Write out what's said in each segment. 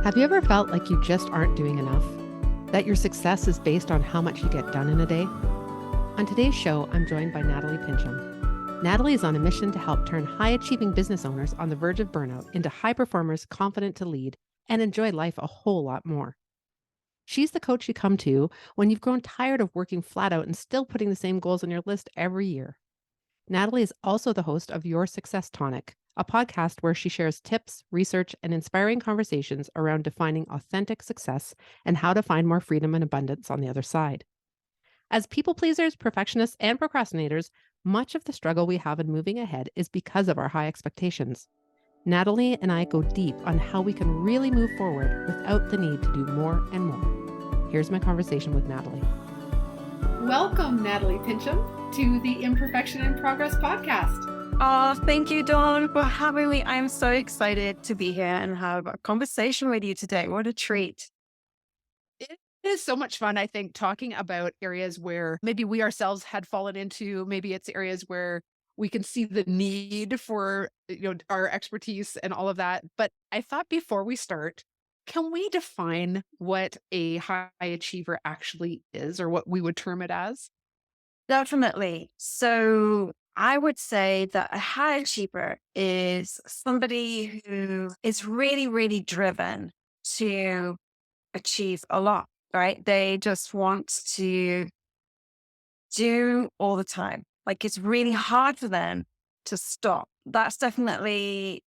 Have you ever felt like you just aren't doing enough? That your success is based on how much you get done in a day? On today's show, I'm joined by Nathalie Pincham. Nathalie is on a mission to help turn high-achieving business owners on the verge of burnout into high performers confident to lead and enjoy life a whole lot more. She's the coach you come to when you've grown tired of working flat out and still putting the same goals on your list every year. Nathalie is also the host of Your Success Tonic, a podcast where she shares tips, research, and inspiring conversations around defining authentic success and how to find more freedom and abundance on the other side. As people pleasers, perfectionists, and procrastinators, much of the struggle we have in moving ahead is because of our high expectations. Nathalie and I go deep on how we can really move forward without the need to do more and more. Here's my conversation with Nathalie. Welcome, Nathalie Pincham, to the Imperfection In Progress podcast. Oh, thank you, Dawn, for having me. I'm so excited to be here and have a conversation with you today. What a treat. It is so much fun, I think, talking about areas where maybe we ourselves had fallen into. Maybe it's areas where we can see the need for, our expertise and all of that. But I thought before we start, can we define what a high achiever actually is, or what we would term it as? Definitely. So I would say that a high achiever is somebody who is really, really driven to achieve a lot, right? They just want to do all the time. Like it's really hard for them to stop. That's definitely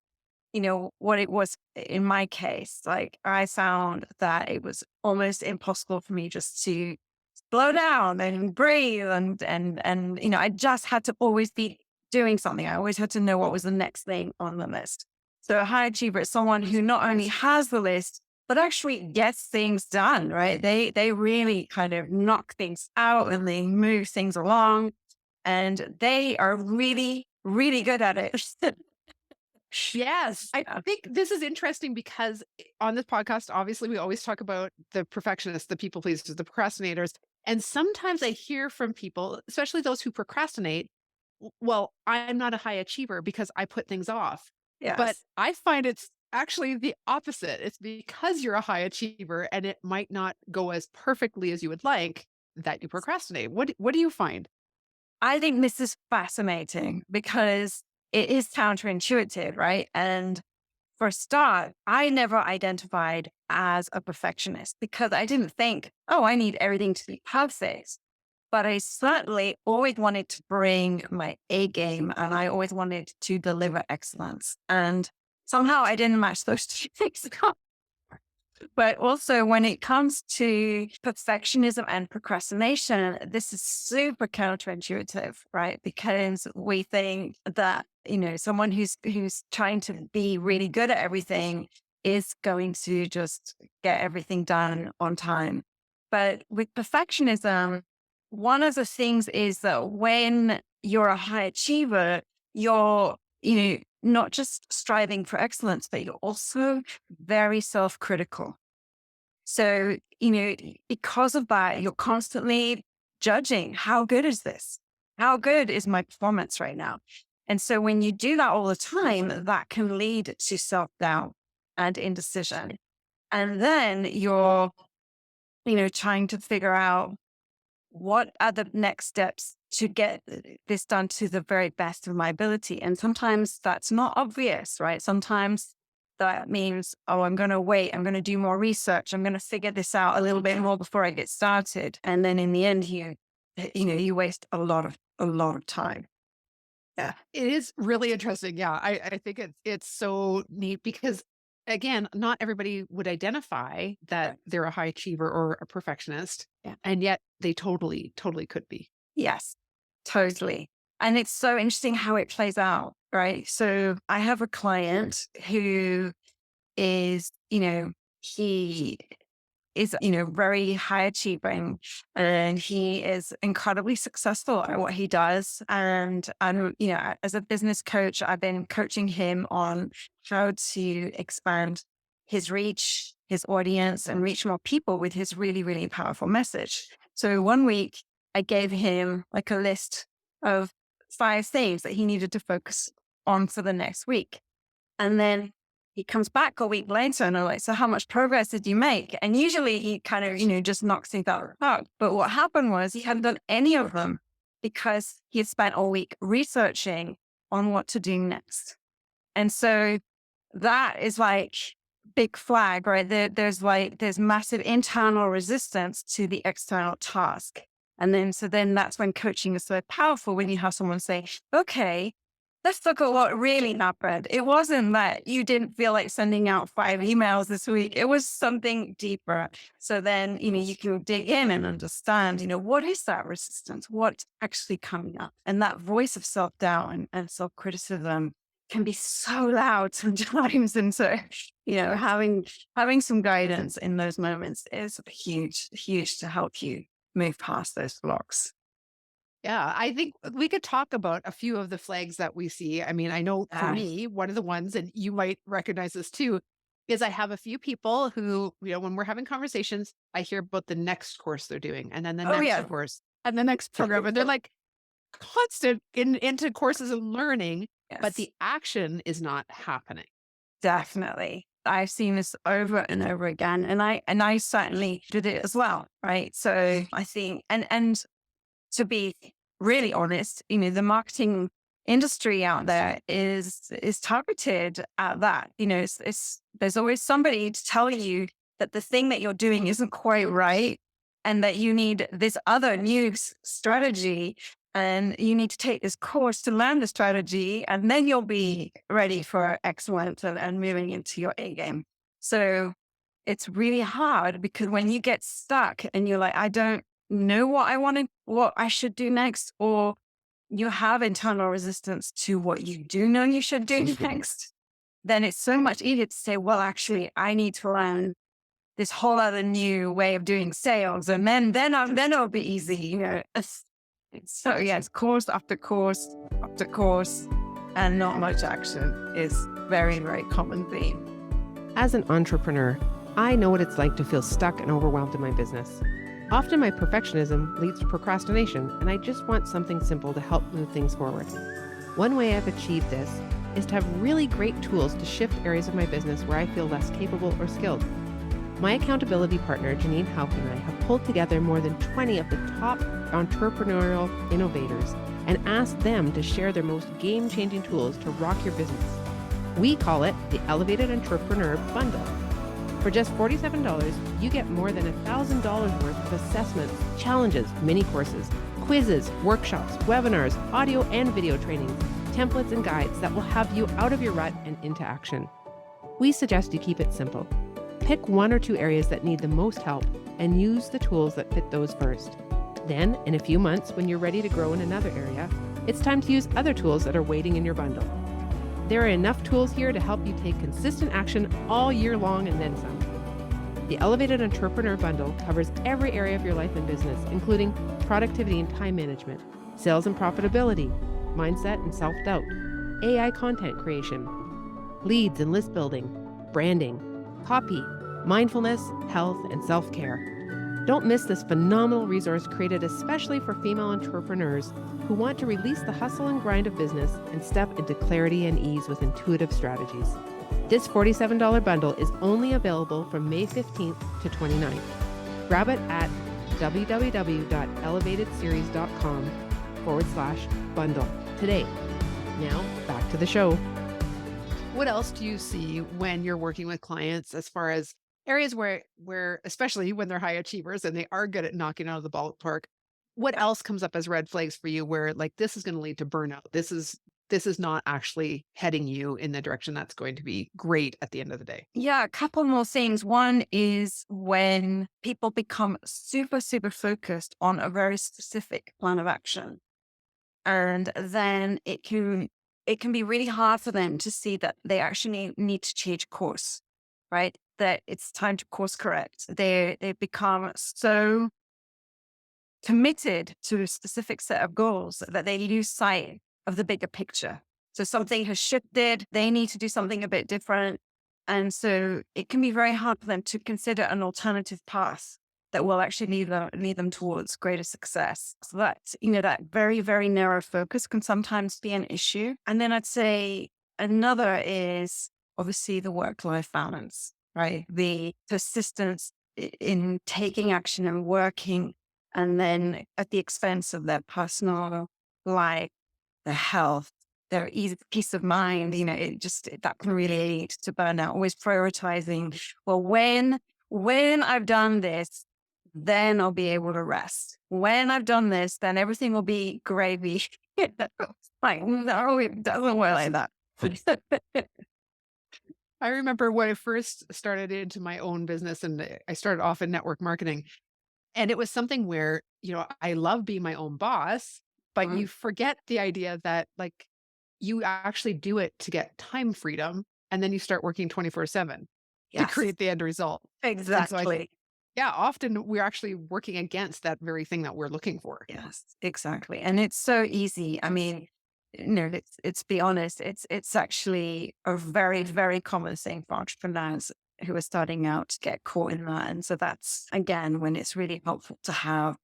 what it was in my case. Like I found that it was almost impossible for me just to slow down and breathe and I just had to always be doing something. I always had to know what was the next thing on the list. So a high achiever is someone who not only has the list, but actually gets things done, right? They really kind of knock things out and they move things along and they are really, really good at it. Yes. I think this is interesting because on this podcast, obviously, we always talk about the perfectionists, the people pleasers, the procrastinators. And sometimes I hear from people, especially those who procrastinate, well, I'm not a high achiever because I put things off. Yes. But I find it's actually the opposite. It's because you're a high achiever and it might not go as perfectly as you would like that you procrastinate. What do you find? I think this is fascinating because it is counterintuitive, right? And for a start, I never identified as a perfectionist because I didn't think, oh, I need everything to be perfect. But I certainly always wanted to bring my A game and I always wanted to deliver excellence. And somehow I didn't match those two things up. But also when it comes to perfectionism and procrastination, this is super counterintuitive, right? Because we think that, someone who's trying to be really good at everything is going to just get everything done on time. But with perfectionism, one of the things is that when you're a high achiever, you're, not just striving for excellence, but you're also very self-critical. So, because of that, you're constantly judging, how good is this? How good is my performance right now? And so when you do that all the time, that can lead to self-doubt and indecision. And then you're, trying to figure out what are the next steps to get this done to the very best of my ability. And sometimes that's not obvious, right? Sometimes that means, oh, I'm going to wait. I'm going to do more research. I'm going to figure this out a little bit more before I get started. And then in the end, you waste a lot of time. Yeah, it is really interesting. Yeah, I think it's so neat because, again, not everybody would identify that they're a high achiever or a perfectionist, and yet they totally could be. Yes, totally. And it's so interesting how it plays out, right? So I have a client who is, he is, very high achieving and he is incredibly successful at what he does. And as a business coach, I've been coaching him on how to expand his reach, his audience, and reach more people with his really, really powerful message. So one week I gave him like a list of 5 things that he needed to focus on for the next week. And then he comes back a week later and I'm like, so how much progress did you make? And usually he kind of, just knocks it out. But what happened was he hadn't done any of them because he had spent all week researching on what to do next. And so that is like big flag, right? There's massive internal resistance to the external task. And so then that's when coaching is so powerful, when you have someone say, okay, let's look at what really happened. It wasn't that you didn't feel like sending out 5 emails this week. It was something deeper. So then, you can dig in and understand, what is that resistance? What's actually coming up? And that voice of self-doubt and self-criticism can be so loud sometimes. And so, having some guidance in those moments is huge, huge to help you move past those blocks. Yeah, I think we could talk about a few of the flags that we see. I mean, I know for me, one of the ones, and you might recognize this too, is I have a few people who, when we're having conversations, I hear about the next course they're doing, and then the next course, and the next program, and they're like constant into courses and learning, but the action is not happening. Definitely. I've seen this over and over again, and I certainly did it as well, right? So I think, and to be really honest, the marketing industry out there is targeted at that. There's always somebody to tell you that the thing that you're doing isn't quite right, and that you need this other new strategy, and you need to take this course to learn the strategy, and then you'll be ready for excellence and moving into your A game. So it's really hard, because when you get stuck and you're like, I don't know what I should do next, or you have internal resistance to what you do know you should do next, then it's so much easier to say, well, actually, I need to learn this whole other new way of doing sales, and then it'll be easy. So yes, course after course after course, and not much action is very, very common theme. As an entrepreneur, I know what it's like to feel stuck and overwhelmed in my business. Often my perfectionism leads to procrastination, and I just want something simple to help move things forward. One way I've achieved this is to have really great tools to shift areas of my business where I feel less capable or skilled. My accountability partner, Janine Houck, and I have pulled together more than 20 of the top entrepreneurial innovators and asked them to share their most game-changing tools to rock your business. We call it the Elevated Entrepreneur Bundle. For just $47, you get more than $1,000 worth of assessments, challenges, mini courses, quizzes, workshops, webinars, audio and video trainings, templates and guides that will have you out of your rut and into action. We suggest you keep it simple. Pick 1 or 2 areas that need the most help and use the tools that fit those first. Then, in a few months, when you're ready to grow in another area, it's time to use other tools that are waiting in your bundle. There are enough tools here to help you take consistent action all year long and then some. The Elevated Entrepreneur Bundle covers every area of your life and business, including productivity and time management, sales and profitability, mindset and self-doubt, AI content creation, leads and list building, branding, copy, mindfulness, health, and self-care. Don't miss this phenomenal resource created especially for female entrepreneurs who want to release the hustle and grind of business and step into clarity and ease with intuitive strategies. This $47 bundle is only available from May 15th to 29th. Grab it at www.elevatedseries.com/bundle today. Now, back to the show. What else do you see when you're working with clients as far as areas where especially when they're high achievers and they are good at knocking out of the ballpark, what else comes up as red flags for you where like this is going to lead to burnout? This is not actually heading you in the direction that's going to be great at the end of the day. Yeah, a couple more things. One is when people become super, super focused on a very specific plan of action. And then it can be really hard for them to see that they actually need to change course, right? That it's time to course correct. They become so committed to a specific set of goals that they lose sight of the bigger picture. So something has shifted. They need to do something a bit different. And so it can be very hard for them to consider an alternative path that will actually lead them towards greater success. So that, that very, very narrow focus can sometimes be an issue. And then I'd say another is obviously the work-life balance, right? The persistence in taking action and working, and then at the expense of their personal life, their health, their peace of mind, that can really lead to burnout. Always prioritizing, well, when I've done this, then I'll be able to rest. When I've done this, then everything will be gravy. Like, no, it doesn't work like that. I remember when I first started into my own business and I started off in network marketing. And it was something where, I love being my own boss, but you forget the idea that like you actually do it to get time freedom. And then you start working 24/7 to Yes, create the end result. And so exactly. yeah, often we're actually working against that very thing that we're looking for. Yes, exactly. And it's so easy. I mean, let's be honest. It's actually a very, very common thing for entrepreneurs who are starting out to get caught in that. And so that's again when it's really helpful to have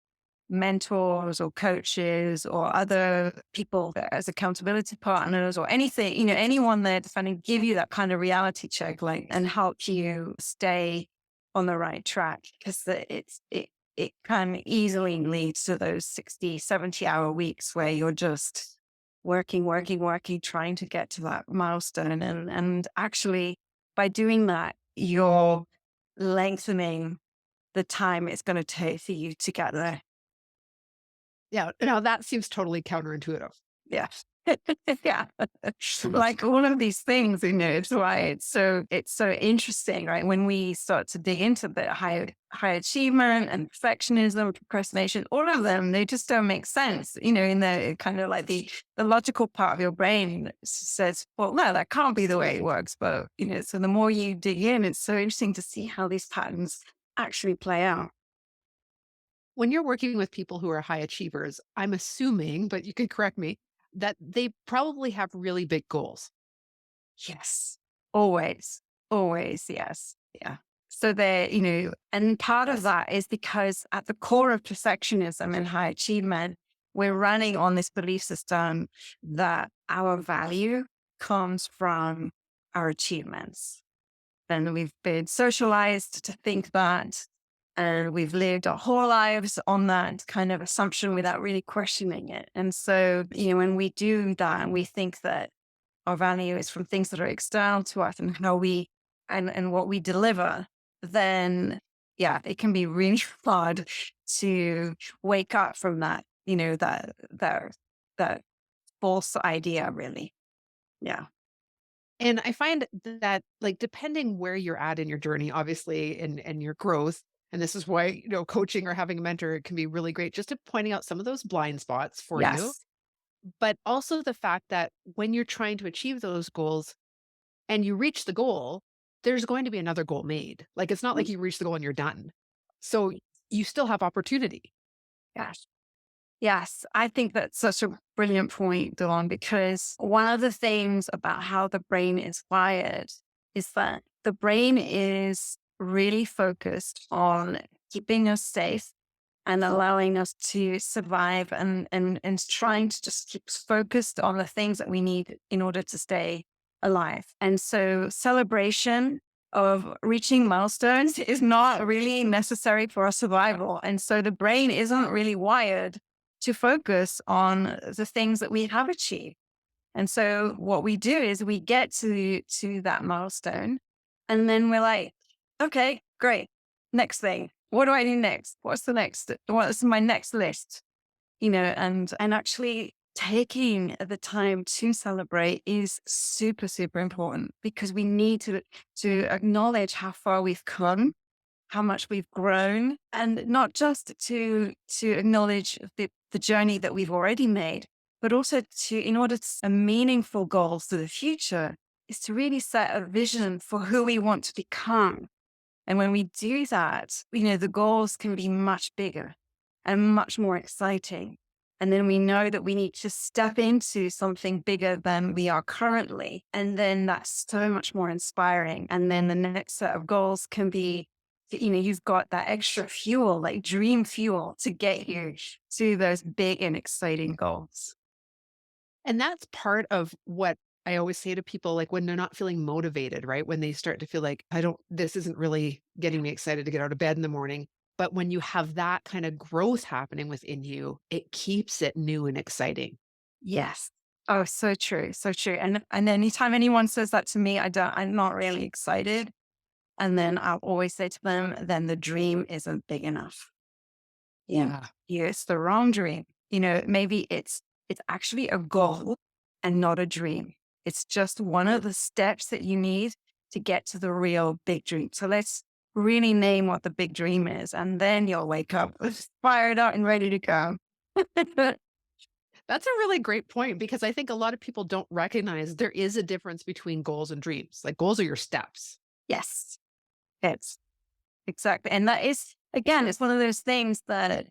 mentors or coaches or other people as accountability partners or anything, anyone there to kind of give you that kind of reality check, like, and help you stay on the right track. Because it can easily lead to those 60, 70-hour weeks where you're just working, trying to get to that milestone. And actually by doing that, you're lengthening the time it's going to take for you to get there. Yeah. Now that seems totally counterintuitive. Yeah. Yeah. Like all of these things, it's why it's so interesting, right? When we start to dig into the high achievement and perfectionism, procrastination, all of them, they just don't make sense, in the kind of like the logical part of your brain says, well, no, that can't be the way it works. But, so the more you dig in, it's so interesting to see how these patterns actually play out. When you're working with people who are high achievers, I'm assuming, but you can correct me, that they probably have really big goals. Yes. Always. Always. Yes. Yeah. So and part of that is because at the core of perfectionism and high achievement, we're running on this belief system that our value comes from our achievements. And we've been socialized to think that, and we've lived our whole lives on that kind of assumption without really questioning it. And so, when we do that and we think that our value is from things that are external to us and how we and what we deliver, then yeah, it can be really hard to wake up from that, that false idea, really. Yeah. And I find that like depending where you're at in your journey, obviously, and your growth, and this is why, coaching or having a mentor can be really great just to pointing out some of those blind spots for you. Yes. But also the fact that when you're trying to achieve those goals and you reach the goal, there's going to be another goal made. Like it's not like you reach the goal and you're done. So you still have opportunity. Yes. Yes, I think that's such a brilliant point, Dawn, because one of the things about how the brain is wired is that the brain is really focused on keeping us safe and allowing us to survive and trying to just keep us focused on the things that we need in order to stay alive. And so celebration of reaching milestones is not really necessary for our survival. And so the brain isn't really wired to focus on the things that we have achieved. And so what we do is we get to that milestone and then we're like, okay, great. Next thing. What do I do next? What's my next list? And actually taking the time to celebrate is super, super important because we need to acknowledge how far we've come, how much we've grown, and not just to acknowledge the journey that we've already made, but also in order to set meaningful goals for the future is to really set a vision for who we want to become. And when we do that, the goals can be much bigger and much more exciting. And then we know that we need to step into something bigger than we are currently. And then that's so much more inspiring. And then the next set of goals can be, you've got that extra fuel, like dream fuel to get you to those big and exciting goals. And that's part of what I always say to people, like, when they're not feeling motivated, right? When they start to feel like, this isn't really getting me excited to get out of bed in the morning. But when you have that kind of growth happening within you, it keeps it new and exciting. Yes. Oh, so true. So true. And anytime anyone says that to me, I'm not really excited. And then I'll always say to them, then the dream isn't big enough. Yeah. Yeah. It's the wrong dream. Maybe it's actually a goal and not a dream. It's just one of the steps that you need to get to the real big dream. So let's really name what the big dream is. And then you'll wake up fired up and ready to go. That's a really great point because I think a lot of people don't recognize there is a difference between goals and dreams. Like goals are your steps. Yes. It's exactly. And that is, again, it's one of those things that,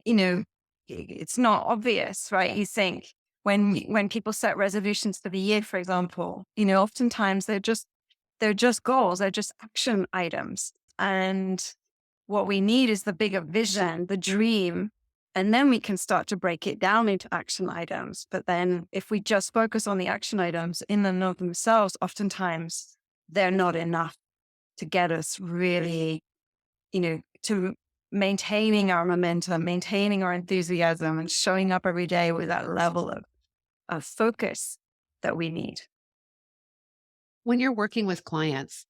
it's not obvious, right? You think when people set resolutions for the year, for example, oftentimes they're just goals, they're just action items. And what we need is the bigger vision, the dream, and then we can start to break it down into action items. But then if we just focus on the action items in and of themselves, oftentimes they're not enough to get us really, to maintaining our momentum, maintaining our enthusiasm, and showing up every day with that level of focus that we need. When you're working with clients,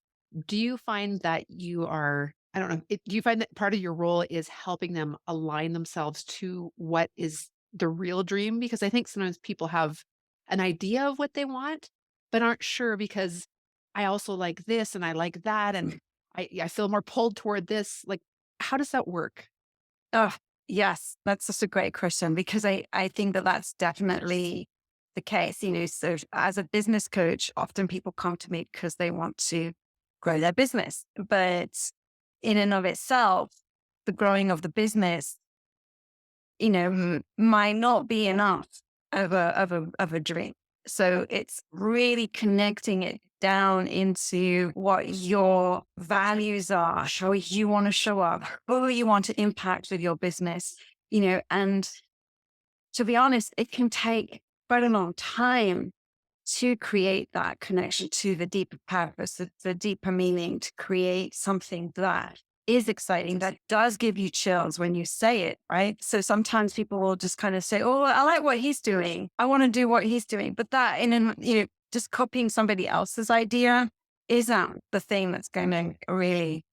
do you find that you are, I don't know, do you find that part of your role is helping them align themselves to what is the real dream? Because I think sometimes people have an idea of what they want, but aren't sure because I also like this and I like that. And I feel more pulled toward this. Like, how does that work? Oh, yes, that's such a great question because I think that that's definitely the case. So as a business coach, often people come to me because they want to grow their business. But in and of itself, the growing of the business, might not be enough of a dream. So it's really connecting it down into what your values are, how you want to show up, who you want to impact with your business, and to be honest, it can take quite a long time to create that connection to the deeper purpose, the deeper meaning, to create something that is exciting, that does give you chills when you say it, right? So sometimes people will just kind of say, oh, I like what he's doing. I want to do what he's doing. But that, just copying somebody else's idea isn't the thing that's going to really,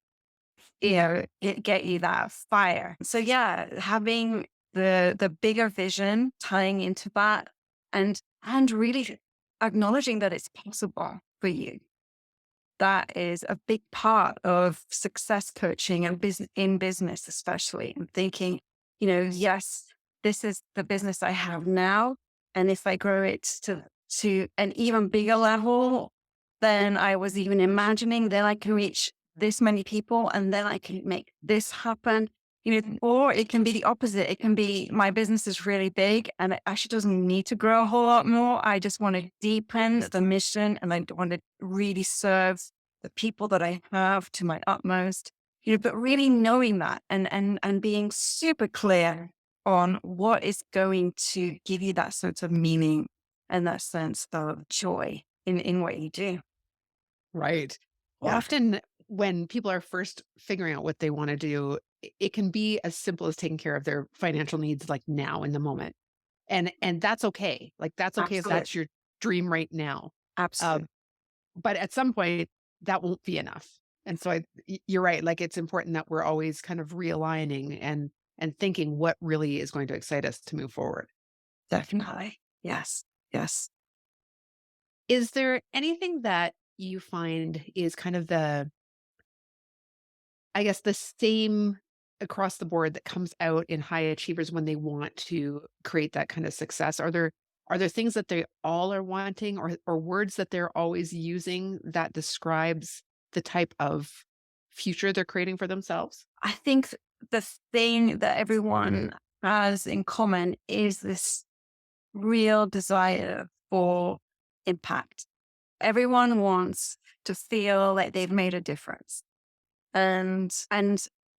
get you that fire. So yeah, having the bigger vision tying into that and really acknowledging that it's possible for you. That is a big part of success coaching and in business, especially. And thinking, yes, this is the business I have now. And if I grow it to an even bigger level than I was even imagining, then I can reach this many people and then I can make this happen. Or it can be the opposite. It can be my business is really big and it actually doesn't need to grow a whole lot more. I just want to deepen the mission and I want to really serve the people that I have to my utmost. But really knowing that and being super clear on what is going to give you that sort of meaning and that sense of joy in what you do. Right. Yeah. Often when people are first figuring out what they want to do, it can be as simple as taking care of their financial needs like now in the moment. And that's okay. Like that's okay if Absolutely. that's your dream right now. Absolutely. Um, but at some point that won't be enough. And so you're right. Like it's important that we're always kind of realigning and thinking what really is going to excite us to move forward. Definitely. Yes. Yes. Is there anything that you find is kind of I guess the same across the board that comes out in high achievers when they want to create that kind of success? Are there things that they all are wanting or words that they're always using that describes the type of future they're creating for themselves? I think the thing that everyone has in common is this real desire for impact. Everyone wants to feel like they've made a difference. And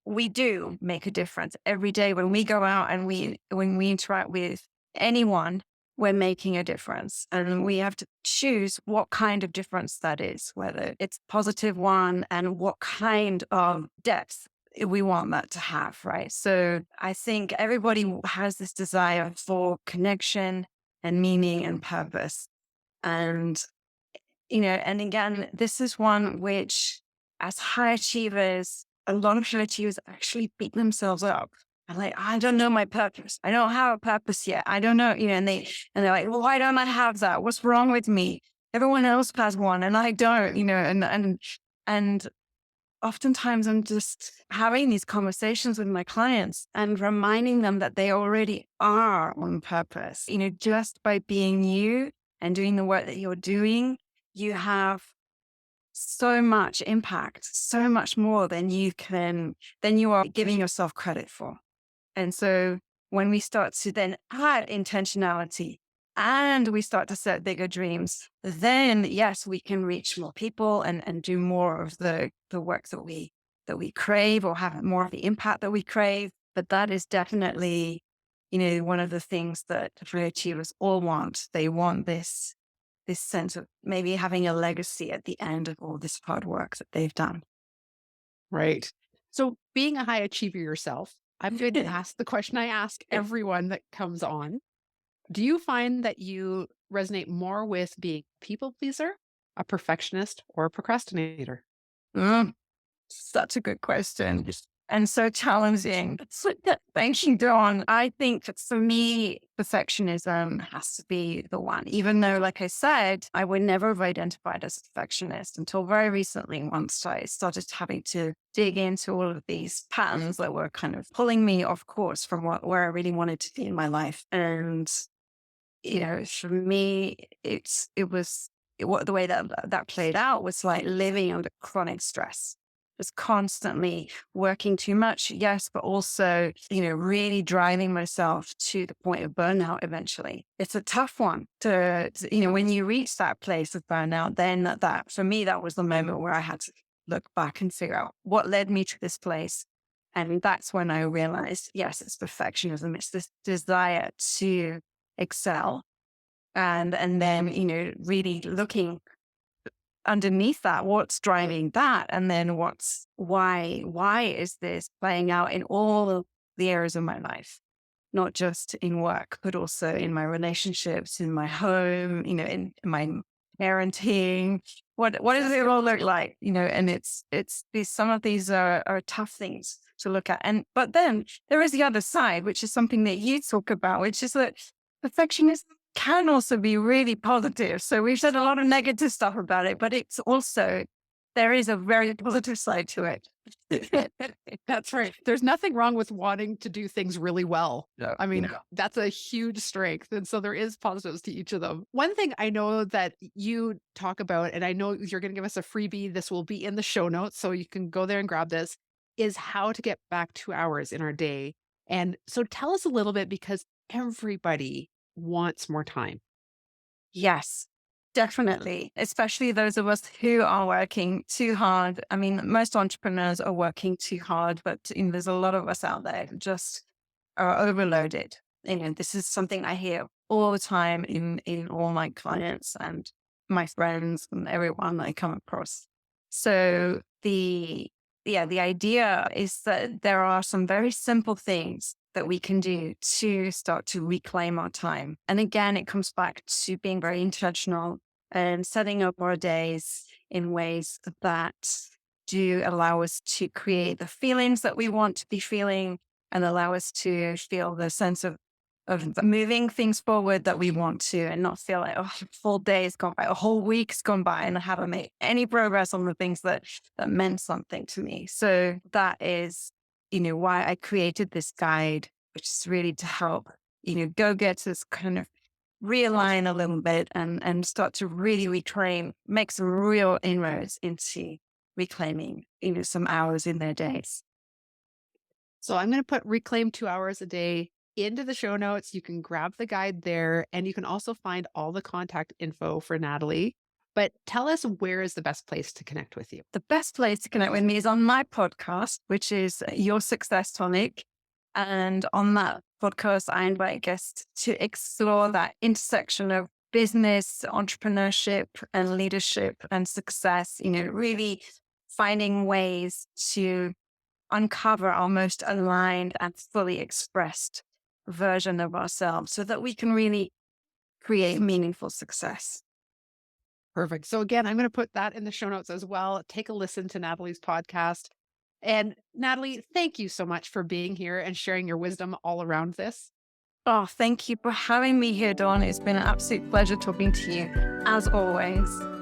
we do make a difference every day when we go out and when we interact with anyone. we're making a difference. And we have to choose what kind of difference that is, whether it's a positive one and what kind of depth we want that to have, right? So I think everybody has this desire for connection and meaning and purpose. And, and again, this is one which, as high achievers, a lot of high achievers actually beat themselves up. I'm like, I don't know my purpose. I don't have a purpose yet. I don't know, and they're like, well, why don't I have that? What's wrong with me? Everyone else has one and I don't, and oftentimes I'm just having these conversations with my clients and reminding them that they already are on purpose. Just by being you and doing the work that you're doing, you have so much impact, so much more than you are giving yourself credit for. And so when we start to then add intentionality and we start to set bigger dreams, then yes, we can reach more people and do more of the work that we crave, or have more of the impact that we crave. But that is definitely, one of the things that high achievers all want. They want this sense of maybe having a legacy at the end of all this hard work that they've done. Right. So being a high achiever yourself, I'm going to ask the question I ask everyone that comes on. Do you find that you resonate more with being a people pleaser, a perfectionist, or a procrastinator? Such a good question. And so challenging. Thank you, Dawn. I think that for me, perfectionism has to be the one, even though, like I said, I would never have identified as a perfectionist until very recently, once I started having to dig into all of these patterns that were kind of pulling me off course from where I really wanted to be in my life. And, for me, the way that played out was like living under chronic stress. Just constantly working too much, yes, but also, really driving myself to the point of burnout eventually. It's a tough one to when you reach that place of burnout, then that for me, that was the moment where I had to look back and figure out what led me to this place. And that's when I realized, yes, it's perfectionism. It's this desire to excel. And then, really looking underneath that, what's driving that? And then why is this playing out in all of the areas of my life? Not just in work, but also in my relationships, in my home, in my parenting. What does it all look like? And it's some of these are tough things to look at. But then there is the other side, which is something that you talk about, which is that perfectionism can also be really positive. So we've said a lot of negative stuff about it, but it's also, there is a very positive side to it. That's right. There's nothing wrong with wanting to do things really well. No, I mean, that's a huge strength. And so there is positives to each of them. One thing I know that you talk about, and I know you're going to give us a freebie, this will be in the show notes, so you can go there and grab this, is how to get back 2 hours in our day. And so tell us a little bit, because everybody wants more time. Yes, definitely. Especially those of us who are working too hard. I mean, most entrepreneurs are working too hard, but there's a lot of us out there who just are overloaded. This is something I hear all the time in all my clients and my friends and everyone I come across. So the idea is that there are some very simple things that we can do to start to reclaim our time. And again, it comes back to being very intentional and setting up our days in ways that do allow us to create the feelings that we want to be feeling and allow us to feel the sense of moving things forward that we want to, and not feel like, a full day has gone by, a whole week's gone by and I haven't made any progress on the things that meant something to me. So that is, why I created this guide, which is really to help, go-getters kind of realign a little bit and start to really make some real inroads into reclaiming, some hours in their days. So I'm going to put reclaim 2 hours a day into the show notes. You can grab the guide there, and you can also find all the contact info for Nathalie. But tell us, where is the best place to connect with you? The best place to connect with me is on my podcast, which is Your Success Tonic. And on that podcast, I invite guests to explore that intersection of business, entrepreneurship, and leadership and success, really finding ways to uncover our most aligned and fully expressed version of ourselves so that we can really create meaningful success. Perfect. So again, I'm going to put that in the show notes as well. Take a listen to Nathalie's podcast. And Nathalie, thank you so much for being here and sharing your wisdom all around this. Oh, thank you for having me here, Dawn. It's been an absolute pleasure talking to you, as always.